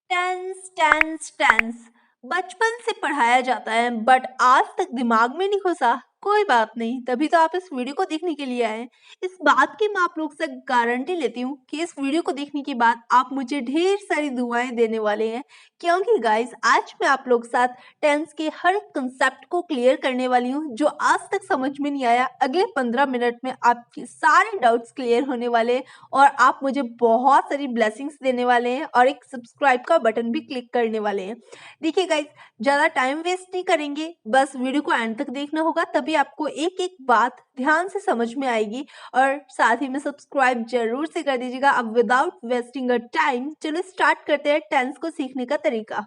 Tense tense tense बचपन से पढ़ाया जाता है बट आज तक दिमाग में नहीं घुसा। कोई बात नहीं, तभी तो आप इस वीडियो को देखने के लिए आए। इस बात की मैं आप लोग से गारंटी लेती हूँ कि इस वीडियो को देखने के बाद आप मुझे ढेर सारी दुआएं देने वाले हैं, क्योंकि गाइस आज मैं आप लोग साथ टेंस के हर एक कंसेप्ट को क्लियर करने वाली हूँ जो आज तक समझ में नहीं आया। अगले 15 मिनट में आपके सारे डाउट्स क्लियर होने वाले हैं और आप मुझे बहुत सारी ब्लेसिंग्स देने वाले हैं और एक सब्सक्राइब का बटन भी क्लिक करने वाले हैं। देखिए गाइस, ज़्यादा टाइम वेस्ट नहीं करेंगे, बस वीडियो को एंड तक देखना होगा, तभी आपको एक एक बात ध्यान से समझ में आएगी। और साथ ही में सब्सक्राइब जरूर से कर दीजिएगा। अब विदाउट वेस्टिंग अ टाइम चलो स्टार्ट करते हैं टेंस को सीखने का तरीका।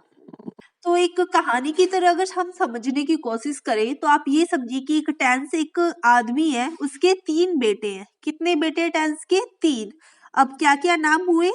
तो एक कहानी की तरह अगर हम समझने की कोशिश करें तो आप ये समझिए कि एक टेंस एक आदमी है, उसके 3 बेटे हैं। कितने बेटे हैं टेंस के? 3। अब क्या क्या नाम हुए?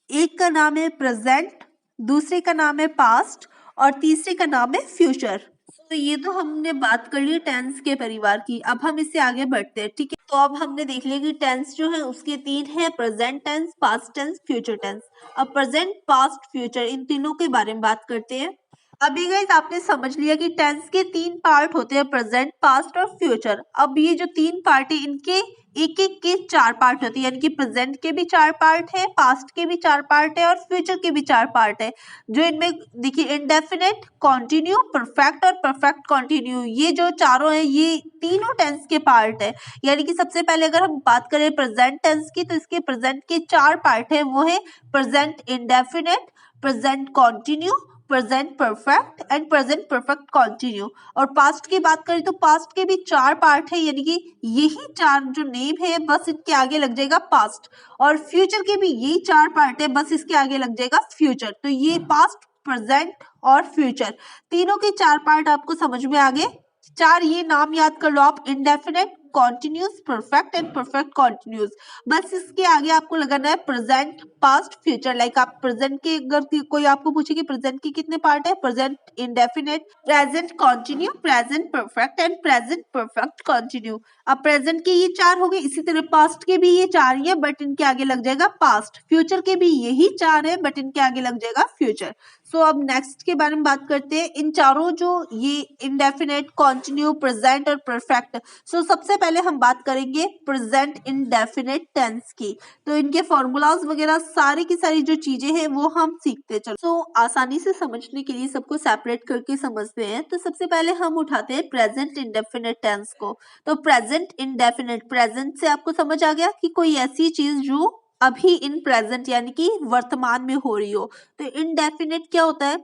एक का नाम है प्रेजेंट, दूसरे का नाम है पास्ट और तीसरे का नाम है फ्यूचर। तो ये तो हमने बात कर ली टेंस के परिवार की। अब हम इससे आगे बढ़ते हैं, ठीक है। तो अब हमने देख लिया कि टेंस जो है उसके 3 है, present tense, past tense, future tense. अब प्रेजेंट, पास्ट, फ्यूचर इन तीनों के बारे में बात करते हैं। अभी गाइस आपने समझ लिया कि टेंस के 3 पार्ट होते हैं, प्रेजेंट, पास्ट और फ्यूचर। अब ये जो 3 पार्ट है इनके एक एक के 4 पार्ट होते हैं, यानी कि प्रेजेंट के भी 4 पार्ट है, पास्ट के भी 4 पार्ट है और फ्यूचर के भी 4 पार्ट है। जो इनमें देखिए इंडेफिनेट, कॉन्टिन्यू, परफेक्ट और परफेक्ट कॉन्टिन्यू, ये जो चारों है ये तीनों टेंस के पार्ट है। यानी कि सबसे पहले अगर हम बात करें प्रेजेंट टेंस की तो इसके प्रेजेंट के 4 पार्ट है, वो है present indefinite, present continue, present perfect and present perfect continue. और पास्ट की बात करें तो पास्ट के भी 4 पार्ट है, यानी कि यही 4 जो नेम है बस इनके आगे लग जाएगा पास्ट। और फ्यूचर के भी यही 4 पार्ट है, बस इसके आगे लग जाएगा फ्यूचर। तो ये पास्ट, प्रेजेंट और फ्यूचर तीनों के 4 पार्ट आपको समझ में आ गए। 4 ये नाम याद कर लो आप, indefinite, continuous, perfect and perfect continuous. बस इसके आगे आपको लगाना है प्रेजेंट, पास्ट, फ्यूचर। लाइक आप प्रेजेंट के अगर कोई आपको पूछे कि प्रेजेंट के कितने पार्ट है, present indefinite, present continue, present perfect and present perfect continue. अब प्रेजेंट के ये 4 हो गए, इसी तरह पास्ट के भी ये 4 ही है बट इनके आगे लग जाएगा पास्ट। फ्यूचर के भी यही 4 है बट इनके आगे लग जाएगा फ्यूचर। सो अब नेक्स्ट के बारे में बात करते हैं। इन चारों जो ये इंडेफिनेट, कॉन्टिन्यू, प्रेजेंट और परफेक्ट। सो सबसे पहले हम बात करेंगे प्रेजेंट इंडेफिनेट टेंस की। तो इनके फॉर्मूलाज वगैरह सारी की सारी जो चीजें हैं वो हम सीखते चलो। सो आसानी से समझने के लिए सबको सेपरेट करके समझते हैं। तो सबसे पहले हम उठाते हैं प्रेजेंट इंडेफिनेट टेंस को। तो प्रेजेंट इंडेफिनेट, प्रेजेंट से आपको समझ आ गया कि कोई ऐसी चीज जो अभी इन प्रेजेंट यानी कि वर्तमान में हो रही हो। तो इनडेफिनेट क्या होता है?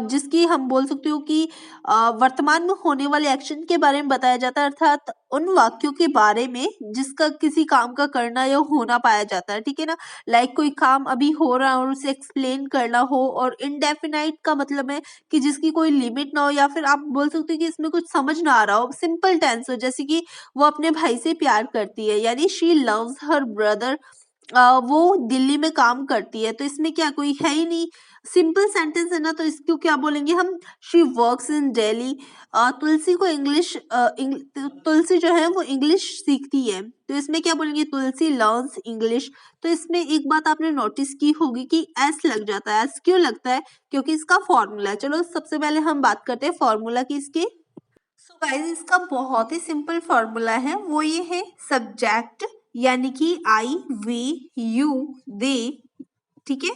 जिसकी हम बोल सकते हो कि वर्तमान में होने वाले एक्शन के बारे में बताया जाता है, अर्थात उन वाक्यों के बारे में जिसका किसी काम का करना या होना पाया जाता है, ठीक है ना। लाइक कोई काम अभी हो रहा है और उसे एक्सप्लेन करना हो। और इनडेफिनाइट का मतलब है कि जिसकी कोई लिमिट ना हो, या फिर आप बोल सकते हो कि इसमें कुछ समझ ना आ रहा हो, सिंपल टेंस हो, जैसे कि वो अपने भाई से प्यार करती है, यानी शी लव्स हर ब्रदर। वो दिल्ली में काम करती है, तो इसमें क्या कोई है ही नहीं, सिंपल सेंटेंस है ना। तो इसको क्या बोलेंगे हम? She works in Delhi. तुलसी को इंग्लिश तुलसी जो है वो इंग्लिश सीखती है, तो इसमें क्या बोलेंगे? तुलसी लर्न्स इंग्लिश। तो इसमें एक बात आपने नोटिस की होगी कि एस लग जाता है। एस क्यों लगता है? क्योंकि इसका फॉर्मूला है। चलो सबसे पहले हम बात करते हैं फॉर्मूला की इसकी। सो गाइस इसका बहुत ही सिंपल फॉर्मूला है, वो ये है सब्जेक्ट यानी कि आई, वी, यू, दे, ठीक है,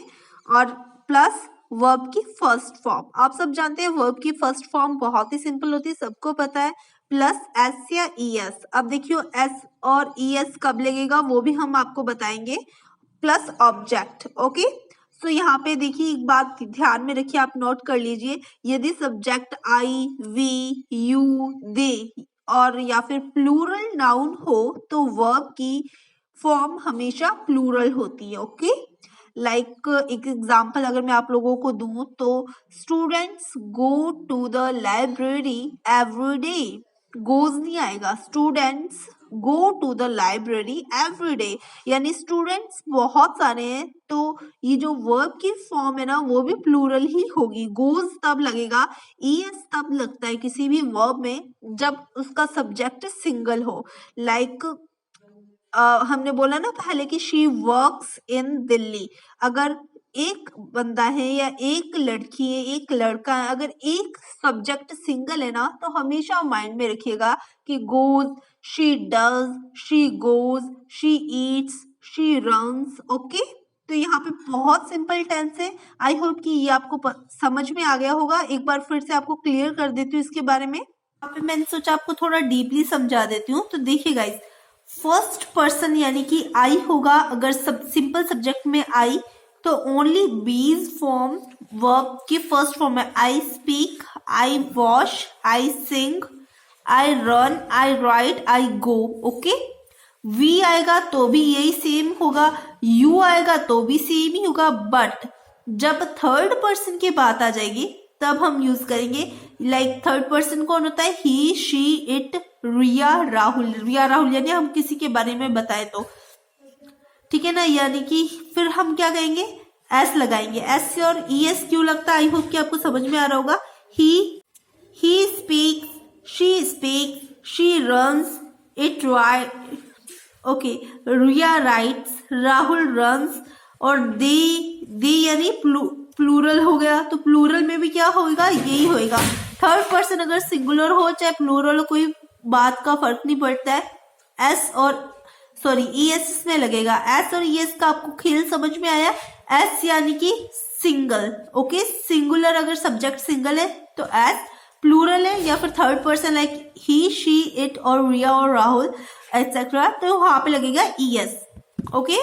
और प्लस वर्ब की फर्स्ट फॉर्म। आप सब जानते हैं वर्ब की फर्स्ट फॉर्म बहुत ही सिंपल होती है, सबको पता है, प्लस एस या ई एस। अब देखियो एस और ई एस कब लगेगा वो भी हम आपको बताएंगे, प्लस ऑब्जेक्ट। ओके, तो यहाँ पे देखिए एक बात ध्यान में रखिए, आप नोट कर लीजिए। यदि सब्जेक्ट आई, वी, यू, दे और या फिर प्लूरल नाउन हो तो वर्ब की फॉर्म हमेशा प्लूरल होती है। ओके, लाइक एक एग्जांपल अगर मैं आप लोगों को दूं तो students go to the library every day. Goes नहीं आएगा, students go to the library every day, यानी स्टूडेंट्स बहुत सारे हैं, तो ये जो वर्ब की फॉर्म है ना वो भी प्लूरल ही होगी। गोज तब लगेगा, ईएस तब लगता है किसी भी वर्ब में जब उसका सब्जेक्ट सिंगल हो। लाइक हमने बोला ना पहले कि शी वर्क्स इन दिल्ली, अगर एक बंदा है या एक लड़की है, एक लड़का है, अगर एक सब्जेक्ट सिंगल है ना तो हमेशा माइंड में रखिएगा कि goes, she does, she goes, she Yeats, she runs. Okay, तो यहाँ पे बहुत सिंपल टेंस है। आई होप कि ये आपको समझ में आ गया होगा। एक बार फिर से आपको क्लियर कर देती हूँ इसके बारे में। यहाँ पे मैंने सोचा आपको थोड़ा डीपली समझा देती हूँ। तो देखिए गाइस, फर्स्ट पर्सन यानी कि आई होगा। अगर सिंपल सब्जेक्ट में आई तो ओनली बीज फॉर्म वर्ब की फर्स्ट फॉर्म है I speak, I wash, I sing, I run, I write, I go. Okay, we आएगा तो भी यही सेम होगा, यू आएगा तो भी सेम ही होगा, बट जब थर्ड पर्सन की बात आ जाएगी तब हम यूज करेंगे। लाइक थर्ड पर्सन कौन होता है? ही, शी, इट, रिया, राहुल। रिया, राहुल यानी हम किसी के बारे में बताए तो, ठीक है ना। यानी कि फिर हम क्या कहेंगे? एस लगाएंगे। एस से और ई एस क्यों लगता है? आई होप कि आपको समझ में आ रहा होगा। He speaks, she speaks, she runs, it write, okay, Riya writes, Rahul runs, और दे यानी प्लूरल हो गया। तो प्लूरल में भी क्या होगा? यही होगा। थर्ड पर्सन अगर सिंगुलर हो चाहे प्लूरल हो, कोई बात का फर्क नहीं पड़ता है। एस और ई एस में लगेगा। एस और ई एस का आपको खेल समझ में आया? एस यानी कि सिंगल, ओके, सिंगुलर अगर सब्जेक्ट सिंगल है तो एस, प्लूरल है या फिर third person like he, she, it और रिया और राहुल एक्सेट्रा, तो वहां पे लगेगा ई एस। ओके,